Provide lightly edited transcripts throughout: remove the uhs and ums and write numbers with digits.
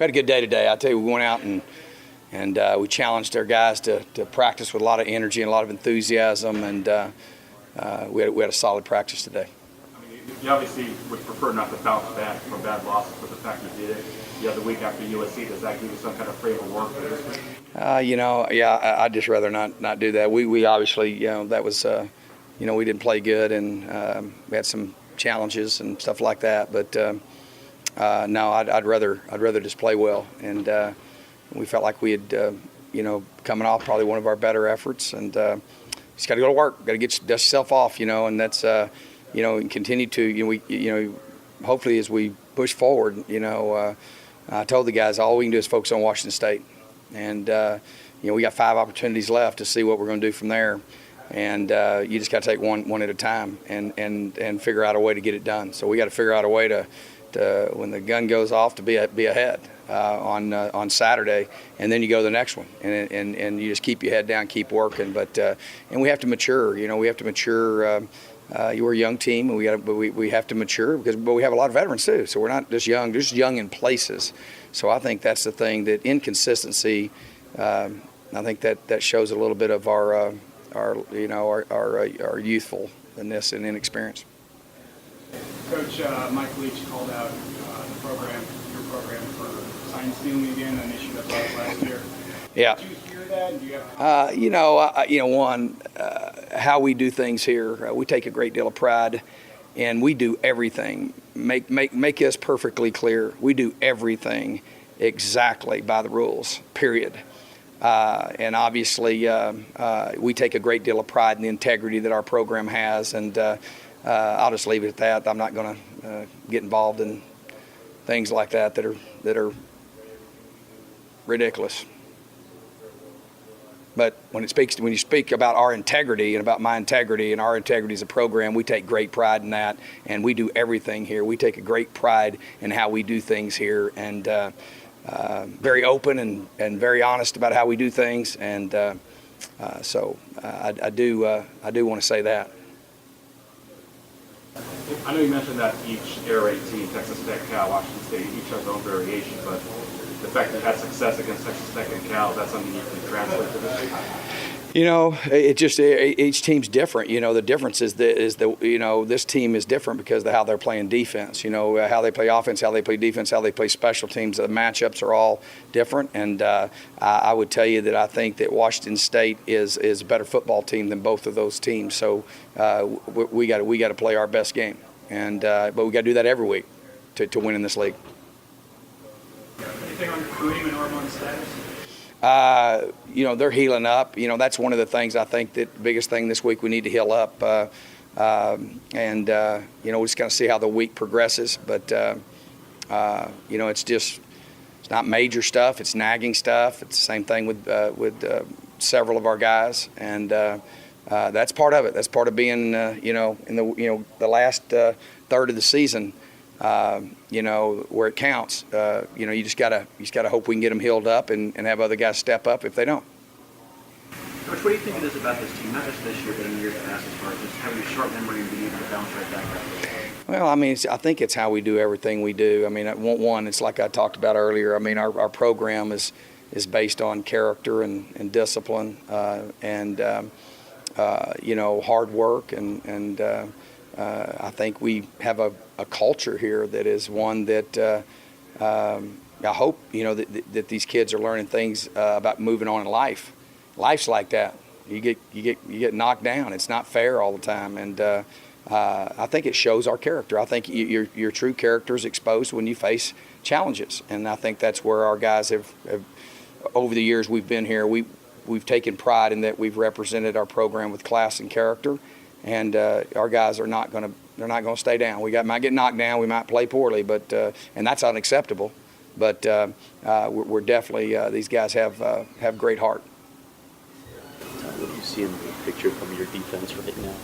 had a good day today. I tell you, we went out and we challenged our guys to practice with a lot of energy and a lot of enthusiasm, and we had a solid practice today. I mean, you obviously would prefer not to bounce back from bad losses, but the fact you did it the other week after USC, does that give you some kind of frame of work for this week? I'd just rather not do that. We obviously, that was, we didn't play good, and we had some challenges and stuff like that. But no, I'd rather just play well, and we felt like we had, coming off probably one of our better efforts, and just got to go to work, got to dust yourself off, and that's, and continue to, hopefully as we push forward, I told the guys all we can do is focus on Washington State, and we got 5 opportunities left to see what we're going to do from there, and you just got to take one at a time and figure out a way to get it done. So we got to figure out a way to when the gun goes off to be ahead on Saturday, and then you go to the next one, and you just keep your head down, keep working. But and we have to mature. We have to mature. We're a young team, and we have to mature but we have a lot of veterans too. So we're not just young in places. So I think that's the thing, that inconsistency. I think that shows a little bit of our youthfulness and inexperience. Coach, Mike Leach called out your program for sign stealing again, an issue that was last year. Yeah. Did you hear that? Do you have how we do things here, we take a great deal of pride, and we do everything. Make us perfectly clear. We do everything exactly by the rules, period. And obviously, we take a great deal of pride in the integrity that our program has, and I'll just leave it at that. I'm not going to get involved in things like that are ridiculous. But when you speak about our integrity and about my integrity and our integrity as a program, we take great pride in that, and we do everything here. We take a great pride in how we do things here, and very open and very honest about how we do things, and so I do want to say that. I know you mentioned that each air raid team, Texas Tech, Cal, Washington State, each has their own variation, but the fact that you had success against Texas Tech and Cal, that's something you can translate to this week? Each team's different. The difference is this team is different because of how they're playing defense. How they play offense, how they play defense, how they play special teams. The matchups are all different, and I would tell you that I think that Washington State is a better football team than both of those teams. So we got to play our best game, and but we got to do that every week to win in this league. Anything on recruiting and Ormon's status? They're healing up. That's one of the things I think that the biggest thing this week we need to heal up. We just got to see how the week progresses. But, it's not major stuff. It's nagging stuff. It's the same thing with several of our guys. And that's part of it. That's part of being, in the last third of the season. Where it counts, you just gotta hope we can get them healed up and have other guys step up if they don't. Coach, what do you think it is about this team, not just this year, but in years past, as far as just having a short memory and being able to bounce right back up? Well, I think it's how we do everything we do. One, it's like I talked about earlier. Our program is based on character and discipline, and hard work, and I think we have a culture here that is one that I hope that these kids are learning things about moving on in life. Life's like that. You get knocked down. It's not fair all the time, and I think it shows our character. I think your true character is exposed when you face challenges, and I think that's where our guys have over the years we've been here. We've taken pride in that we've represented our program with class and character. And our guys are not going to stay down. Might get knocked down. We might play poorly, but and that's unacceptable. But we're definitely these guys have great heart. What do you see in the picture from your defense right now?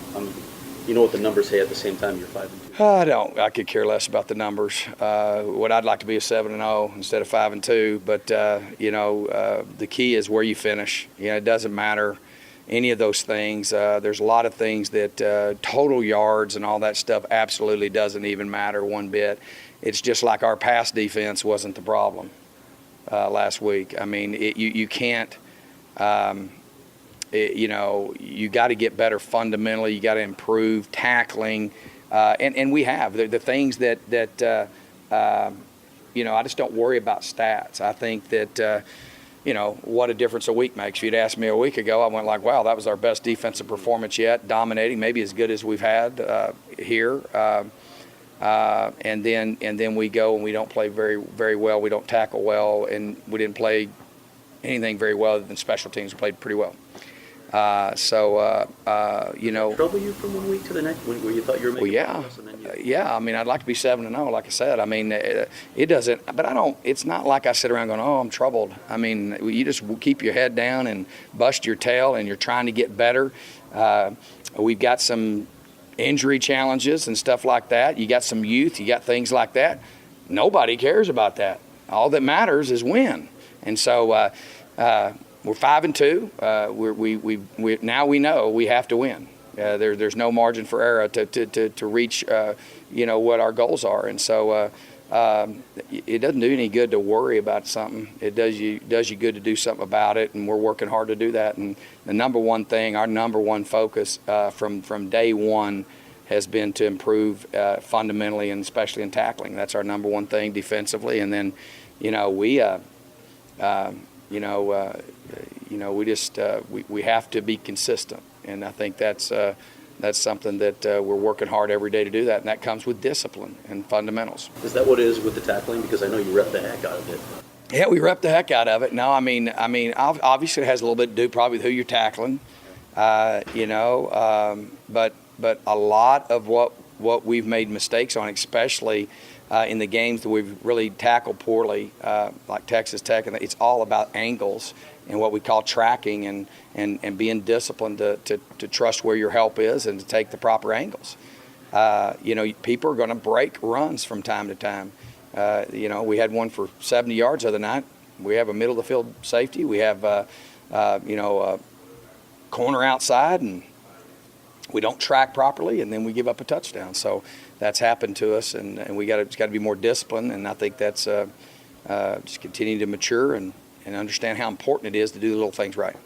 You know what the numbers say. At the same time, you're 5-2. I don't. I could care less about the numbers. What I'd like to be is 7-0 instead of 5-2. But the key is where you finish. It doesn't matter any of those things. There's a lot of things that total yards and all that stuff absolutely doesn't even matter one bit. It's just like our pass defense wasn't the problem. last week. I mean, you can't. You got to get better fundamentally. You got to improve tackling, and we have the things that I just don't worry about stats. I think that what a difference a week makes. If you'd asked me a week ago, I went like, wow, that was our best defensive performance yet, dominating, maybe as good as we've had here. And then we go and we don't play very, very well. We don't tackle well, and we didn't play anything very well other than special teams. We played pretty well. Trouble you from one week to the next, where you thought you were making progress, and then yeah. I mean, I'd like to be 7-0, like I said. I mean, it doesn't. But I don't. It's not like I sit around going, "Oh, I'm troubled." I mean, you just keep your head down and bust your tail, and you're trying to get better. We've got some injury challenges and stuff like that. You got some youth. You got things like that. Nobody cares about that. All that matters is win. And so we're 5-2. We now we know we have to win. There's no margin for error to reach what our goals are. And so it doesn't do any good to worry about something. It does you good to do something about it, and we're working hard to do that. And the number one thing, our number one focus from day one has been to improve fundamentally and especially in tackling. That's our number one thing defensively. And then, we have to be consistent, and I think that's something that we're working hard every day to do that, and that comes with discipline and fundamentals. Is that what it is with the tackling? Because I know you rep the heck out of it. Yeah, we rep the heck out of it. No, I mean, obviously it has a little bit to do probably with who you're tackling, but a lot of what we've made mistakes on, especially in the games that we've really tackled poorly, like Texas Tech, and it's all about angles and what we call tracking and being disciplined to trust where your help is and to take the proper angles. People are going to break runs from time to time. We had one for 70 yards the other night. We have a middle of the field safety. We have a corner outside, and we don't track properly, and then we give up a touchdown. So that's happened to us, and we got to be more disciplined. And I think that's just continue to mature and understand how important it is to do the little things right.